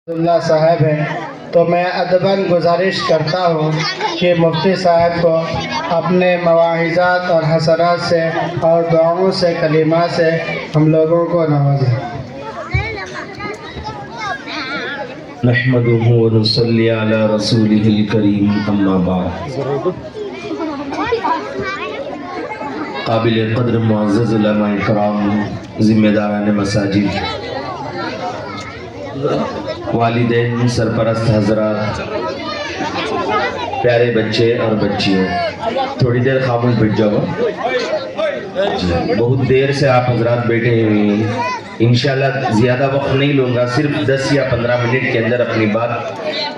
اللہ صاحب ہیں تو میں ادباً گزارش کرتا ہوں کہ مفتی صاحب کو اپنے مواعظات اور حسرات سے اور دعاؤں سے کلمات سے ہم لوگوں کو نوازیں۔ نحمده ونصلي على رسوله الكريم اما بعد۔ قابل قدر معزز علماء کرام، ذمہ داران مساجد، والدین، سرپرست حضرات، پیارے بچے اور بچیوں، تھوڑی دیر خاموش بیٹھ جاؤ۔ بہت دیر سے آپ حضرات بیٹھے ہوئے ہیں، انشاءاللہ زیادہ وقت نہیں لوں گا، صرف 10 یا 15 منٹ کے اندر اپنی بات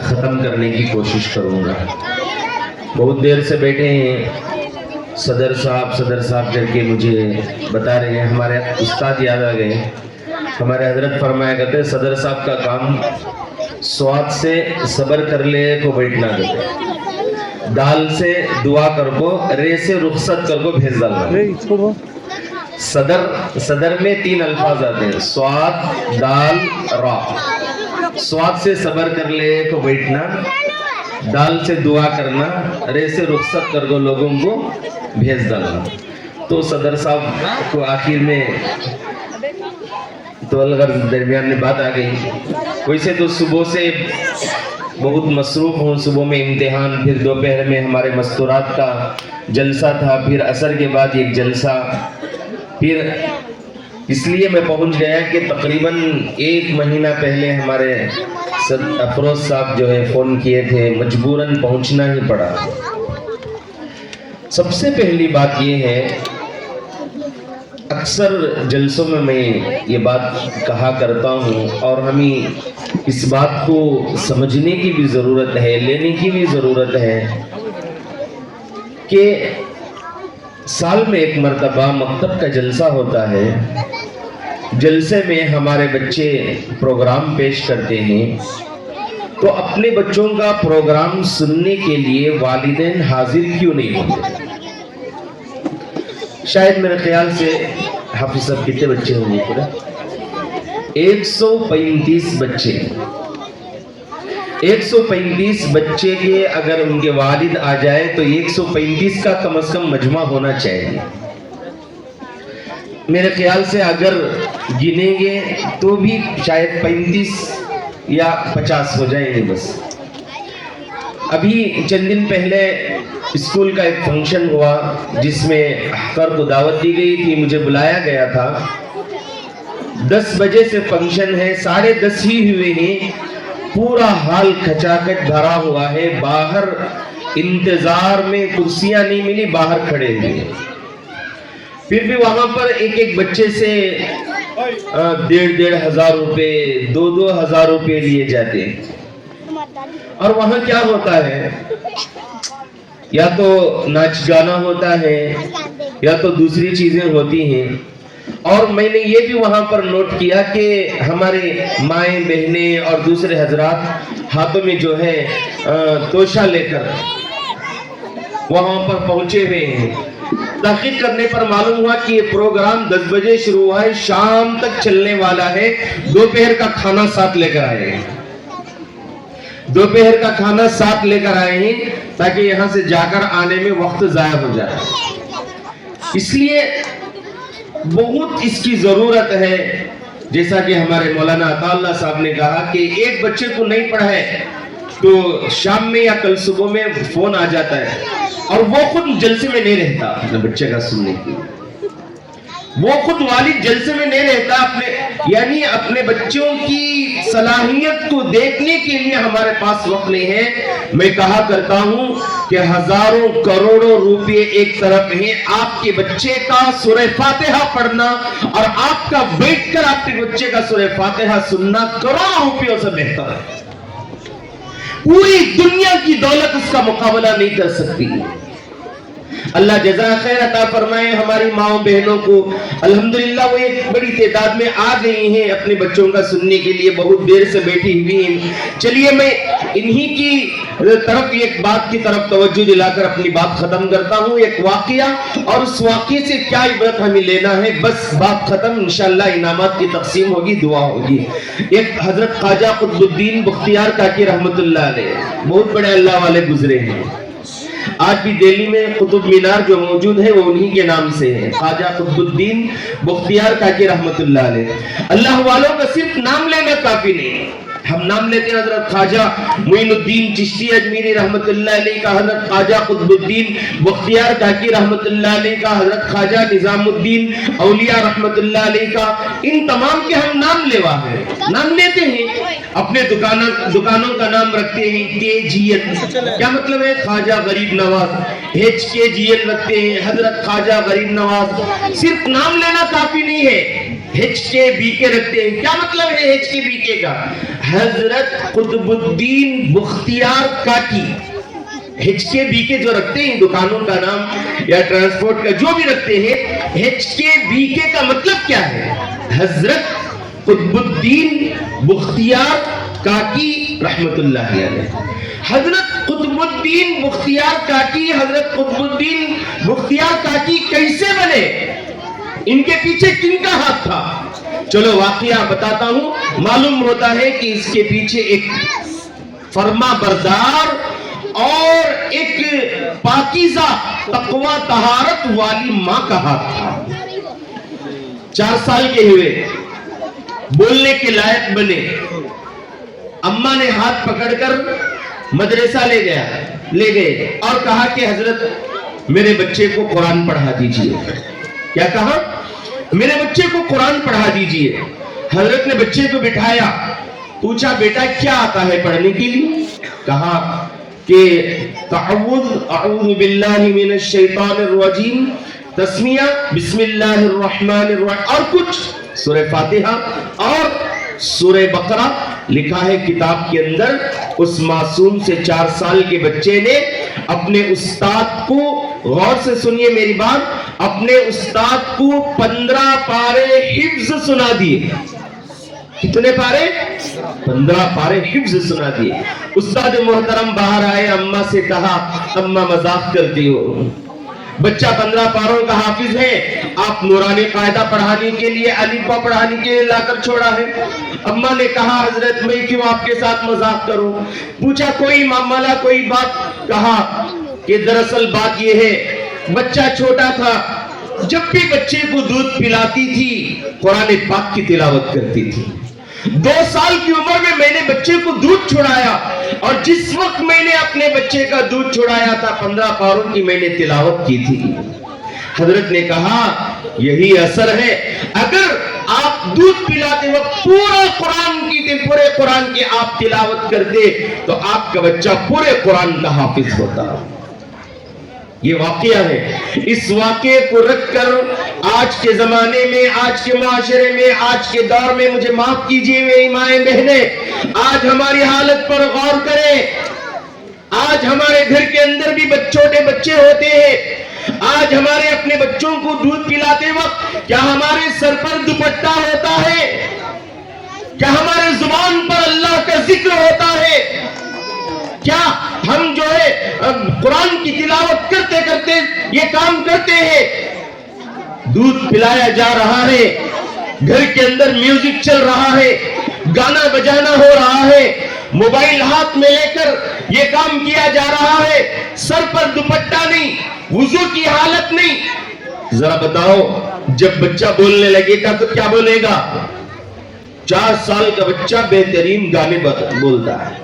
ختم کرنے کی کوشش کروں گا۔ بہت دیر سے بیٹھے ہیں، صدر صاحب کر کے مجھے بتا رہے ہیں، ہمارے استاد یاد آ گئے۔ ہمارے حضرت فرمایا کرتے ہیں صدر صاحب کا کام سواد سے صبر کر لے کو بیٹھنا کرتے، دال سے دعا کر کو، رے سے رخصت کر کو بھیج ڈالنا۔ صدر میں 3 الفاظ آتے ہیں، سواد، دال، را۔ سواد سے صبر کر لے کو بیٹھنا، دال سے دعا کرنا، رے سے رخصت کر کو لوگوں کو بھیج ڈالنا۔ تو صدر صاحب کو آخر میں تو الغرض درمیان میں بات آ گئی، ویسے تو صبح سے بہت مصروف ہوں، صبح میں امتحان، پھر دوپہر میں ہمارے مستورات کا جلسہ تھا، پھر عصر کے بعد ایک جلسہ، پھر اس لیے میں پہنچ گیا کہ تقریباً 1 مہینہ پہلے ہمارے افروز صاحب جو ہے فون کیے تھے، مجبوراً پہنچنا ہی پڑا۔ سب سے پہلی بات یہ ہے، اکثر جلسوں میں یہ بات کہا کرتا ہوں، اور ہمیں اس بات کو سمجھنے کی بھی ضرورت ہے، لینے کی بھی ضرورت ہے کہ سال میں 1 مرتبہ مکتب کا جلسہ ہوتا ہے، جلسے میں ہمارے بچے پروگرام پیش کرتے ہیں، تو اپنے بچوں کا پروگرام سننے کے لیے والدین حاضر کیوں نہیں ہوتے؟ شاید میرے خیال سے حافظ صاحب کتنے بچے ہوں گے پورے؟ 135 بچے۔ 135 بچے کے اگر ان کے والد آ جائے تو 135 کا کم از کم مجمع ہونا چاہیے۔ میرے خیال سے اگر گنیں گے تو بھی شاید 35 یا 50 ہو جائیں گے بس۔ ابھی چند دن پہلے اسکول کا ایک فنکشن ہوا جس میں احقر کو دعوت دی گئی تھی، مجھے بلایا گیا تھا۔ 10 بجے سے فنکشن ہے، 10:30 ہی ہوئے ہیں، پورا حال کھچاکچ بھرا ہوا ہے، باہر انتظار میں کرسیاں نہیں ملی، باہر کھڑے ہوئے۔ پھر بھی وہاں پر ایک بچے سے 1,500 روپے 2,000 روپے لیے جاتے ہیں، اور وہاں کیا ہوتا ہے، یا تو ناچ گانا ہوتا ہے یا تو دوسری چیزیں ہوتی ہیں۔ اور میں نے یہ بھی وہاں پر نوٹ کیا کہ ہمارے مائیں بہنیں اور دوسرے حضرات ہاتھوں میں جو ہے توشہ لے کر وہاں پر پہنچے ہوئے ہیں۔ تحقیق کرنے پر معلوم ہوا کہ یہ پروگرام 10 بجے شروع ہوا ہے، شام تک چلنے والا ہے، دوپہر کا کھانا ساتھ لے کر آئے ہیں، دوپہر کا کھانا ساتھ لے کر آئے ہیں تاکہ یہاں سے جا کر آنے میں وقت ضائع ہو جائے۔ اس لیے بہت اس کی ضرورت ہے، جیسا کہ ہمارے مولانا عطا اللہ صاحب نے کہا کہ ایک بچے کو نہیں پڑھائے تو شام میں یا کل صبح میں فون آ جاتا ہے، اور وہ خود جلسے میں نہیں رہتا اپنے بچے کا سننے کی، وہ خود والد جلسے میں نہیں رہتا، یعنی اپنے بچوں کی صلاحیت کو دیکھنے کے لیے ہمارے پاس وقت نہیں ہے۔ میں کہا کرتا ہوں کہ ہزاروں کروڑوں روپے ایک طرف ہیں، آپ کے بچے کا سورہ فاتحہ پڑھنا اور آپ کا بیٹھ کر آپ کے بچے کا سورہ فاتحہ سننا کروڑوں روپیوں سے بہتر ہے۔ پوری دنیا کی دولت اس کا مقابلہ نہیں کر سکتی۔ اللہ جزا خیر عطا فرمائے ہماری ماؤں بہنوں کو، الحمدللہ وہ ایک بڑی تعداد میں آ گئی ہیں اپنے بچوں کا سننے کے لیے، بہت دیر سے بیٹھی ہوئی ہیں۔ چلیے میں انہی کی طرف ایک بات کی طرف توجہ دلا کر اپنی بات ختم کرتا ہوں. ایک واقعہ, اور اس واقعے سے کیا عبرت ہمیں لینا ہے, بس بات ختم. انشاءاللہ انعامات کی تقسیم ہوگی, دعا ہوگی. ایک حضرت خواجہ قطب الدین بختیار کاکی رحمت اللہ علیہ, بہت بڑے اللہ والے گزرے ہیں. آج بھی دہلی میں قطب مینار جو موجود ہے وہ انہی کے نام سے ہے, خواجہ قطب الدین بختیار کاکی رحمت اللہ علیہ. اللہ والوں کا صرف نام لینا کافی نہیں. ہم نام لیتے ہیں حضرت خواجہ معین الدین چشتی اجمیری رحمت اللہ علیہ کا, حضرت خواجہ قطب الدین بختیار کاکی رحمت اللہ علیہ کا, حضرت خواجہ نظام الدین اولیاء رحمت اللہ علیہ کا. ان تمام کے ہم نام لیوا ہیں, نام لیتے ہیں. اپنے دکانوں کا نام رکھتے ہیں KGN, کیا مطلب ہے, خواجہ غریب نواز. HKGN رکھتے ہیں, حضرت خواجہ غریب نواز. صرف نام لینا کافی نہیں ہے, HKBK رکھتے ہیں. کیا مطلب ہے HKBK کا, حضرت قطب الدین بختیار کاکی. HKBK جو رکھتے ہیں دکانوں کا نام یا ٹرانسپورٹ کا جو بھی رکھتے ہیں, HKBK کا مطلب کیا ہے, حضرت قطب الدین بختیار کاکی رحمت اللہ علیہ. حضرت قطب الدین بختیار کاکی, حضرت قطب الدین بختیار کاکی کیسے بنے, ان کے پیچھے کن کا ہاتھ تھا؟ چلو واقعہ بتاتا ہوں. معلوم ہوتا ہے کہ اس کے پیچھے ایک فرما بردار اور ایک پاکیزہ تقوی طہارت والی ماں کا ہاتھ تھا. 4 سال کے ہوئے, بولنے کے لائق بنے. اماں نے ہاتھ پکڑ کر مدرسہ لے گئے اور کہا کہ حضرت میرے بچے کو قرآن پڑھا دیجئے. کیا کہا, میرے بچے کو قرآن پڑھا دیجئے. حضرت نے بچے کو بٹھایا, پوچھا بیٹا کیا آتا ہے پڑھنے کے لیے؟ کہا کہ اعوذ باللہ من الشیطان الرجیم, تسمیہ بسم اللہ الرحمن الرحیم, اور کچھ سورہ فاتحہ اور سورہ بقرہ. لکھا ہے کتاب کے اندر, اس معصوم سے 4 سال کے بچے نے اپنے استاد کو, غور سے سنیے میری بات, اپنے استاد کو 15 پارے حفظ سنا دیے. کتنے پارے؟ 15 پارے حفظ سنا دیے. استاد محترم باہر آئے, اماں سے کہا اماں مذاق کرتی ہو, بچہ 15 پاروں کا حافظ ہے, آپ نورانی قاعدہ پڑھانے کے لیے, الف با پڑھانے کے لیے لا کر چھوڑا ہے. اماں نے کہا حضرت میں کیوں آپ کے ساتھ مذاق کروں. پوچھا کوئی معاملہ, کوئی بات. کہا کہ دراصل بات یہ ہے, بچہ چھوٹا تھا, جب بھی بچے کو دودھ پلاتی تھی قرآن پاک کی تلاوت کرتی تھی. 2 سال کی عمر میں نے بچے کو دودھ چھڑایا, اور جس وقت میں نے اپنے بچے کا دودھ چھڑایا تھا 15 پاروں کی میں نے تلاوت کی تھی. حضرت نے کہا یہی اثر ہے, اگر آپ دودھ پلاتے وقت پورے قرآن کی آپ تلاوت کرتے تو آپ کا بچہ پورے قرآن کا حافظ ہوتا. یہ واقعہ ہے. اس واقعے کو رکھ کر آج کے زمانے میں, آج کے معاشرے میں, آج کے دور میں, مجھے معاف کیجیے میری مائیں بہنیں, آج ہماری حالت پر غور کریں. آج ہمارے گھر کے اندر بھی چھوٹے بچے ہوتے ہیں. آج ہمارے اپنے بچوں کو دودھ پلاتے وقت کیا ہمارے سر پر دوپٹہ ہوتا ہے؟ کیا ہمارے زبان پر اللہ کا ذکر ہوتا ہے؟ کیا ہم جو ہے قرآن کی تلاوت کرتے کرتے یہ کام کرتے ہیں؟ دودھ پلایا جا رہا ہے, گھر کے اندر میوزک چل رہا ہے, گانا بجانا ہو رہا ہے, موبائل ہاتھ میں لے کر یہ کام کیا جا رہا ہے, سر پر دوپٹہ نہیں, وضو کی حالت نہیں. ذرا بتاؤ جب بچہ بولنے لگے گا تو کیا بولے گا؟ 4 سال کا بچہ بہترین گانے بولتا ہے,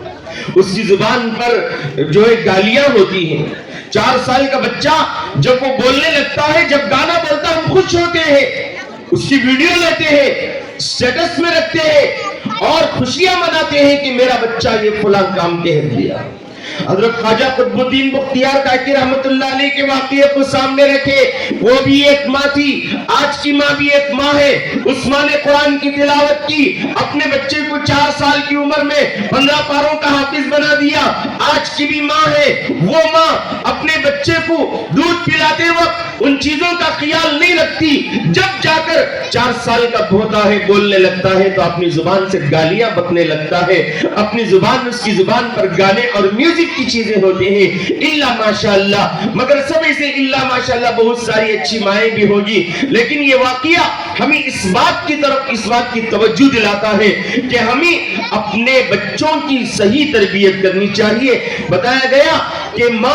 اس کی زبان پر جو ہے گالیاں ہوتی ہیں. 4 سال کا بچہ جب وہ بولنے لگتا ہے, جب گانا بولتا ہے ہم خوش ہوتے ہیں, اس کی ویڈیو لیتے ہیں, سٹیٹس میں رکھتے ہیں اور خوشیاں مناتے ہیں کہ میرا بچہ یہ فلاں کام کہہ دیا. حضرت خواجہ قطب الدین بختیار کاکی رحمتullah علیہ کے واقعے کو سامنے رکھے. وہ بھی ایک ماں تھی, آج کی ماں بھی ایک ماں ہے. اس ماں نے قرآن کی تلاوت کی, اپنے بچے کو 4 سال کی عمر میں 15 پاروں کا حافظ بنا دیا. آج کی بھی ماں ہے. وہ ماں اپنے بچے کو دودھ پلاتے وقت ان چیزوں کا خیال نہیں رکھتی. جب جا کر 4 سال کا ہوتا ہے, بولنے لگتا ہے تو اپنی زبان سے گالیاں بکنے لگتا ہے. اپنی زبان, اس کی زبان پر گانے اور میوزک کی چیزیں ہوتے ہیں. اللہ ماشاءاللہ, مگر سب سے اللہ ماشاءاللہ بہت ساری اچھی مائیں بھی ہوگی. لیکن یہ واقعہ ہمیں اس بات کی طرف, اس بات کی توجہ دلاتا ہے کہ ہمیں اپنے بچوں کی صحیح تربیت کرنی چاہیے. بتایا گیا کہ ماں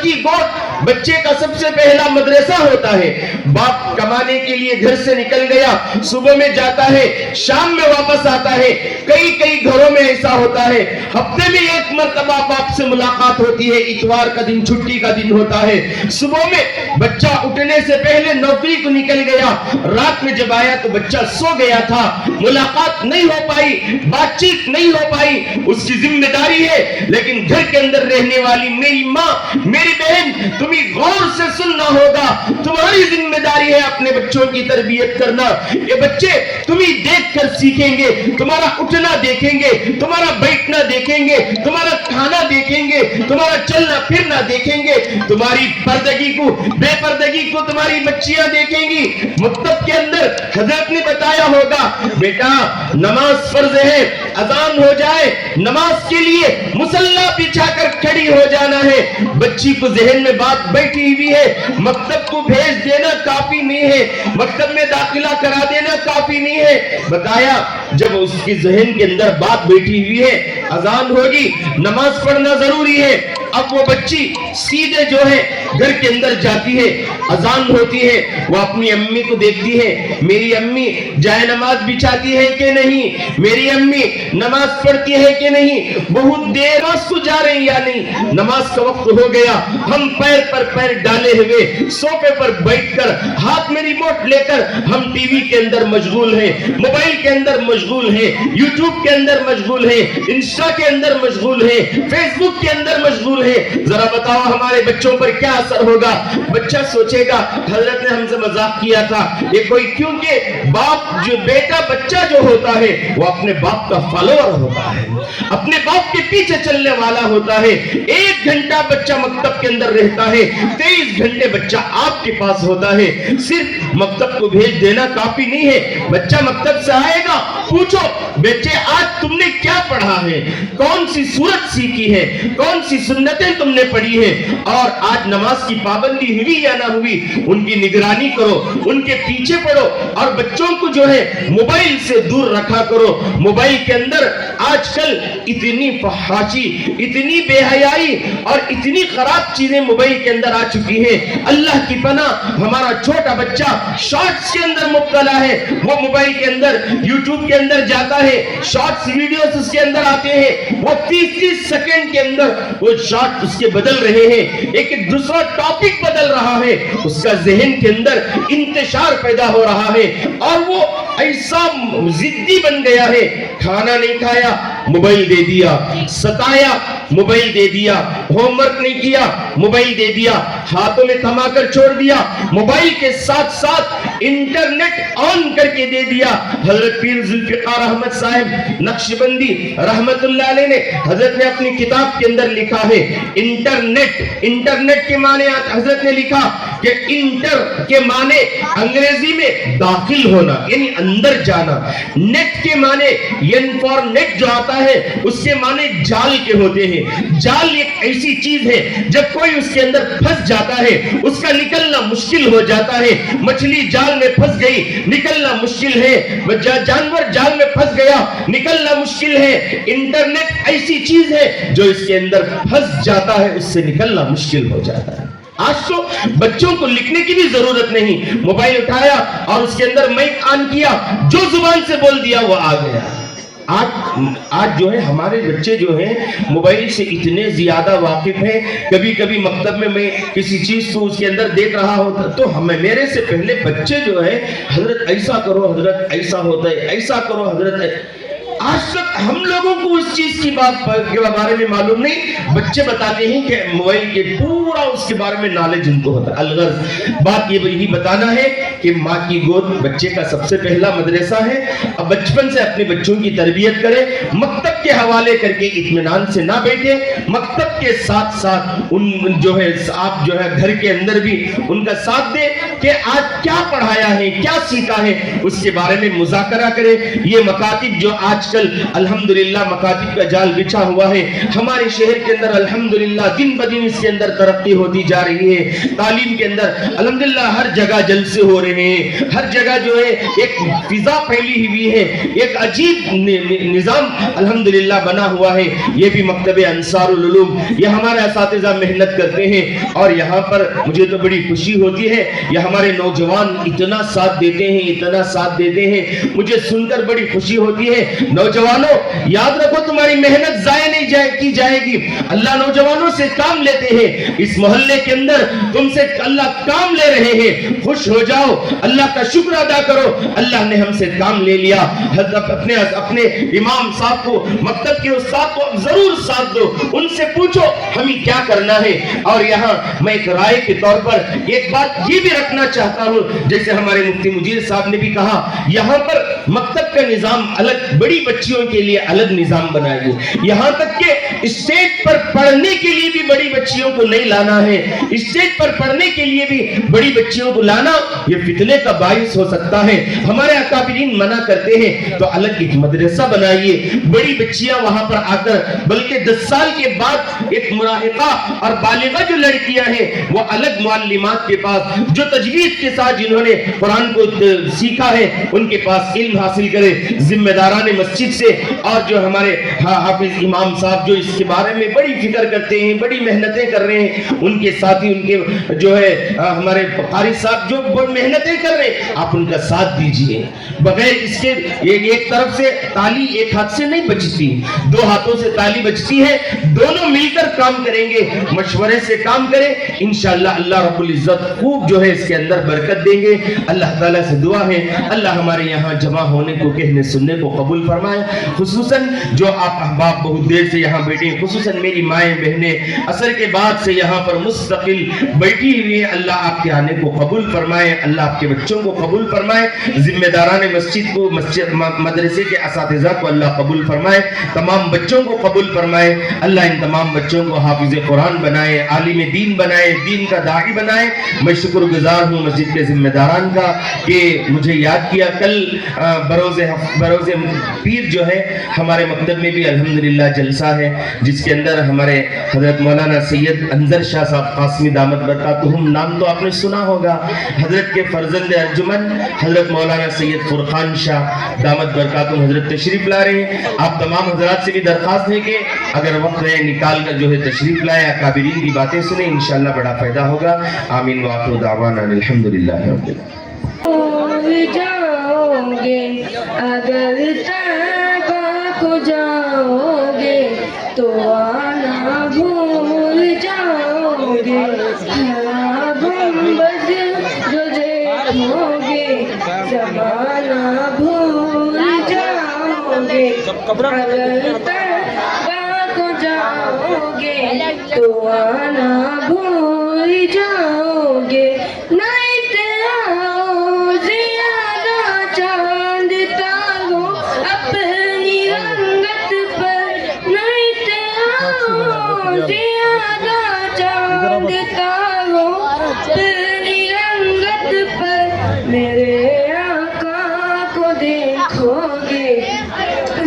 کی گود بچے کا سب سے پہلا مدرسہ ہوتا ہے. باپ کمانے کے لیے گھر سے نکل گیا, صبح میں جاتا ہے, شام میں واپس آتا ہے. کئی گھروں میں ایسا ہوتا ہے, ہفتے میں ایک مرتبہ باپ سے ملاقات ہوتی ہے. اتوار کا دن چھٹی کا دن ہوتا ہے. صبح میں بچہ اٹھنے سے پہلے نوکری کو نکل گیا, رات میں جب آیا تو بچہ سو گیا تھا. ملاقات نہیں ہو پائی, بات چیت نہیں ہو پائی. اس کی ذمہ داری ہے. لیکن گھر کے اندر رہنے والی میری ماں, میری بہن, تمہیں غور سے سننا ہوگا. تمہاری ذمہ داری ہے اپنے بچوں کی تربیت کرنا. یہ بچے تمہیں دیکھ کر سیکھیں گے, تمہارا اٹھنا دیکھیں گے, تمہارا بیٹھنا دیکھیں گے, تمہارا کھانا دیکھیں گے, تمہارا چلنا پھرنا دیکھیں گے. تمہاری پردگی کو, بے پردگی کو تمہاری بچیاں دیکھیں گی. مکتب کے اندر حضرت نے بتایا ہوگا, بیٹا نماز فرض ہے, اذان ہو جائے, نماز کے لیے مصلی بچھا کر کھڑی ہو جانا ہے. بچی کو ذہن میں بات بیٹھی ہوئی ہے, مکتب کو بھیج دینا کافی نہیں ہے, مکتب میں داخلہ کرا دینا کافی نہیں ہے. بتایا جب اس کی ذہن کے اندر بات بیٹھی ہوئی ہے, اذان ہوگی, نماز پڑھنا ضروری ہے. اب وہ بچی سیدھے جو ہے گھر کے اندر جاتی ہے, اذان ہوتی ہے, وہ اپنی امی کو دیکھتی ہے, میری امی جائے نماز بچھاتی ہے کہ نہیں, میری امی نماز پڑھتی ہے کہ نہیں, بہت دیر نماز کو جا رہی یا نہیں. نماز کا وقت ہو گیا, ہم پیر پر پیر ڈالے ہوئے صوفے پر بیٹھ کر, ہاتھ میں ریموٹ لے کر ہم ٹی وی کے اندر مشغول ہیں, موبائل کے اندر مشغول ہیں, یوٹیوب کے اندر مشغول ہیں, انسٹا کے اندر مشغول ہیں, فیس بک کے اندر مشغول ہیں. ذرا بتاؤ ہمارے بچوں پر کیا اثر ہوگا. بچہ سوچے گا حضرت نے ہم سے مذاق کیا تھا, یہ کوئی, کیونکہ باپ جو بیٹا بچہ جو ہوتا ہے وہ اپنے باپ کا فالوور ہوتا ہے, اپنے باپ کے پیچھے چلنے والا ہوتا ہے. 1 گھنٹہ بچہ مکتب کے اندر رہتا ہے, 23 گھنٹے بچہ آپ کے پاس ہوتا ہے. صرف مکتب کو بھیج دینا کافی نہیں ہے. بچہ مکتب سے آئے گا, پوچھو بیٹے آج تم نے کیا پڑھا ہے, کون سی سورت سیکھی ہے, کون سی سنتیں تم نے پڑھی ہے, اور آج نماز کی پابندی ہوئی یا نہ ہوئی. ان کی نگرانی کرو, ان کے پیچھے پڑھو, اور بچوں کو جو ہے موبائل سے دور رکھا کرو. موبائل کے اندر آج کل اتنی فحاشی, اتنی بے حیائی اور اتنی خراب چیزیں موبائل کے اندر آ چکی ہیں. اللہ کی پناہ, ہمارا چھوٹا بچہ شارٹس کے اندر مبتلا ہے. وہ موبائل کے اندر, یوٹیوب کے اندر جاتا ہے, شارٹس ویڈیوز اس کے اندر آتے ہیں, وہ 30 سیکنڈ کے اندر وہ شارٹ اس کے بدل رہے ہیں, ایک دوسرا ٹاپک بدل رہا ہے, اس کا ذہن کے اندر انتشار پیدا ہو رہا ہے, اور وہ ایسا ضدی بن گیا ہے. کھانا نہیں کھایا, موبائل دے دیا, ستایا, موبائل دے دیا, ہوم ورک نہیں کیا, موبائل دے دیا, ہاتھوں میں تھما کر چھوڑ دیا, موبائل کے ساتھ ساتھ انٹرنیٹ آن کر کے دے دیا. حضرت پیر ذوالفقار احمد صاحب نقشبندی رحمت اللہ علیہ نے, حضرت نے اپنی کتاب کے اندر لکھا ہے انٹرنیٹ. انٹرنیٹ کے معنی حضرت نے لکھا کہ انٹر کے معنی انگریزی میں داخل ہونا, یعنی اندر جانا. نیٹ کے معنی ین فار نیٹ جو آتا ہے اس کے معنی جال کے ہوتے ہیں. جال ایک ایسی چیز ہے جب کوئی اس کے اندر پھنس جاتا ہے اس کا نکلنا مشکل ہو جاتا ہے. مچھلی جال میں پھنس گئی, نکلنا مشکل ہے. جانور جال میں پھنس گیا, نکلنا مشکل ہے. انٹرنیٹ ایسی چیز ہے جو اس کے اندر پھنس جاتا ہے, اس سے نکلنا مشکل ہو جاتا ہے. آج تو بچوں کو لکھنے کی بھی ضرورت نہیں, موبائل اٹھایا اور اس کے اندر مائک آن کیا, جو زبان سے بول دیا وہ آ گیا. آج جو ہے ہمارے بچے جو ہیں موبائل سے اتنے زیادہ واقف ہیں. کبھی کبھی مکتب میں کسی چیز کو اس کے اندر دیکھ رہا ہوتا تو ہمیں, میرے سے پہلے بچے جو ہے حضرت ایسا کرو, حضرت ایسا ہوتا ہے, ایسا کرو حضرت. آج تک ہم لوگوں کو اس چیز کی بات کے بارے میں معلوم نہیں. بچے بتاتے ہیں کہ موبائل کے پورا اس کے بارے میں نالج ان کو ہوتا ہے. الغرض بات یہی بتانا ہے کہ ماں کی گود بچے کا سب سے پہلا مدرسہ ہے. اب بچپن سے اپنے بچوں کی تربیت کرے, مکتب کے حوالے کر کے اطمینان سے نہ بیٹھے, مکتب کے ساتھ ساتھ ان آپ گھر کے اندر بھی ان کا ساتھ دے کہ آج کیا پڑھایا ہے, کیا سیکھا ہے, اس کے بارے میں مذاکرہ کرے. یہ مکاتب جو آج کل الحمدللہ مکاتب کا جال بچھا ہوا ہے ہمارے شہر کے اندر, الحمدللہ دن بدن اس کے اندر ترقی ہوتی جا رہی ہے. تعلیم کے اندر الحمدللہ ہر جگہ جلسے ہو رہے ہیں, ہر جگہ جو ہے ایک فضا پھیلی ہوئی ہے, ایک عجیب نظام الحمدللہ بنا ہوا ہے. یہ بھی مکتب انصار العلوم, یہ ہمارے اساتذہ محنت کرتے ہیں اور یہاں پر مجھے تو بڑی خوشی ہوتی ہے. یہ ہمارے نوجوان اتنا ساتھ دیتے ہیں, اتنا ساتھ دیتے ہیں, مجھے سن کر بڑی خوشی ہوتی ہے. نوجوانوں یاد رکھو تمہاری محنت ضائع نہیں کی جائے گی. اللہ نوجوانوں سے کام لیتے ہیں. اس محلے کے اندر تم سے اللہ کام لے رہے ہیں, خوش ہو جاؤ, اللہ کا شکر ادا کرو. اللہ نے ہم سے کام لے لیا. اپنے امام صاحب کو, مکتب کے استاد کو ضرور ساتھ دو, ان سے پوچھو ہمیں کیا کرنا ہے. اور یہاں میں ایک رائے کے طور پر ایک بات یہ بھی رکھنا چاہتا ہوں, جیسے ہمارے مفتی مجیر صاحب نے بھی کہا, یہاں پر مکتب کا نظام الگ, بڑی بچیوں کے لیے الگ نظام بنائیے. یہاں تک کہ اسٹیج پر پڑھنے کے لیے بھی بڑی بچیوں کو نہیں لانا ہے. اسٹیج پر پڑھنے کے لیے بھی بڑی بچیوں کو لانا یہ فتنے کا باعث ہو سکتا ہے. ہمارے اکابرین منع کرتے ہیں تو الگ ایک مدرسہ بنائیے, بڑی بچیاں وہاں پر آ کر, بلکہ 10 سال کے بعد ایک مراہقہ اور بالغہ جو لڑکیاں ہیں وہ الگ معلمات کے پاس, جو تجوید کے ساتھ جنہوں نے قرآن کو سیکھا ہے ان کے پاس علم حاصل کرے. ذمہ داران مسجد سے اور جو ہمارے حافظ امام صاحب جو اس کے بارے میں بڑی فکر کرتے ہیں, بڑی محنتیں کر رہے ہیں, ان کے ساتھی ان کے جو ہے ہمارے قاری صاحب جو محنتیں کر رہے ہیں, آپ ان کا ساتھ دیجئے. بغیر اس کے ایک طرف سے تالی ایک ہاتھ سے نہیں بجتی, 2 ہاتھوں سے تالی بجتی ہے. دونوں مل کر کام کریں گے, مشورے سے کام کریں, انشاءاللہ اللہ رب العزت خوب جو ہے اس کے اندر برکت دیں گے. اللہ تعالیٰ سے دعا ہے اللہ ہمارے یہاں جمع ہونے کو, کہنے سننے کو قبول فرمائے. خصوصاً جو آپ احباب بہت دیر سے یہاں بیٹھے, خصوصاً میری مائیں بہنیں عصر کے بعد سے یہاں پر مستقل بیٹھی ہوئی ہیں, اللہ آپ کے آنے کو قبول فرمائے, اللہ آپ کے بچوں کو قبول فرمائے, ذمہ داران مسجد کو, مدرسے کے اساتذہ کو اللہ قبول فرمائے, تمام بچوں کو قبول فرمائے. اللہ ان تمام بچوں کو حافظ قرآن بنائے, عالم دین بنائے, دین کا داعی بنائے. میں شکر گزار ہوں مسجد کے ذمہ داران کا کہ مجھے یاد کیا. کل بروز پیر جو ہے ہمارے مکتب میں بھی الحمدللہ جلسہ ہے, جس کے اندر ہمارے حضرت مولانا سید انظر شاہ صاحب قاسمی دامت برکاتہم, نام تو آپ نے سنا ہوگا, حضرت کے فرزند ارجمن حضرت مولانا سید فرقان شاہ دامت برکاتہم حضرت تشریف لا رہے ہیں. آپ تمام حضرات سے بھی درخواست ہے کہ اگر وقت ہے نکال کر جو ہے تشریف لائے, اکابرین کی باتیں سنیں, انشاءاللہ بڑا فائدہ ہوگا. آمین وآخر دعوانا الحمدللہ رب العالمین. جاؤ گے اگر طیبہ کو جاؤ گے تو آنا بھول جاؤ گے, ہرا گنبد جو دیکھو گے زمانہ بھول جاؤ گے. اگر طیبہ کو جاؤ گے تو آنا بھول جاؤ گے. میرے آقا کو دیکھو گے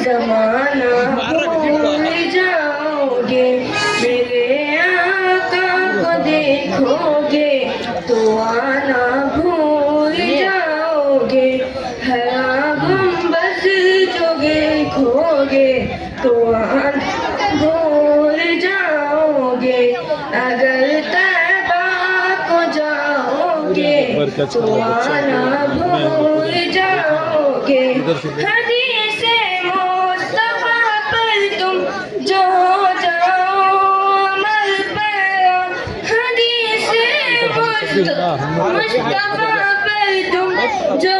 زمانہ بھول جاؤ گے, میرے آقا کو دیکھو گے تو آنا بھول جاؤ گے. ہرا گنبد جو دیکھو گے تو آنا بھول جاؤ گے. اگر طیبہ کو جاؤ گے تو آنا بھول جاؤ گے. حدیث مصطفیٰ پر تم جو جاؤ عمل پر, حدیث مصطفیٰ پر تم جو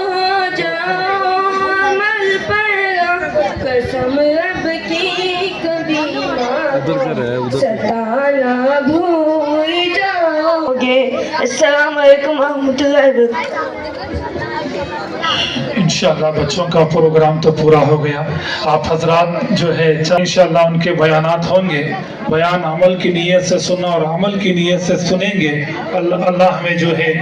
جاؤ عمل پر, قسم گے. السلام علیکم ورحمۃ اللہ وبرکاتہ. انشاءاللہ بچوں کا پروگرام تو پورا ہو گیا. آپ حضرات جو ہے انشاءاللہ ان کے بیانات ہوں گے. بیان عمل کی نیت سے سننا اور عمل کی نیت سے سنیں گے. اللہ ہمیں جو ہے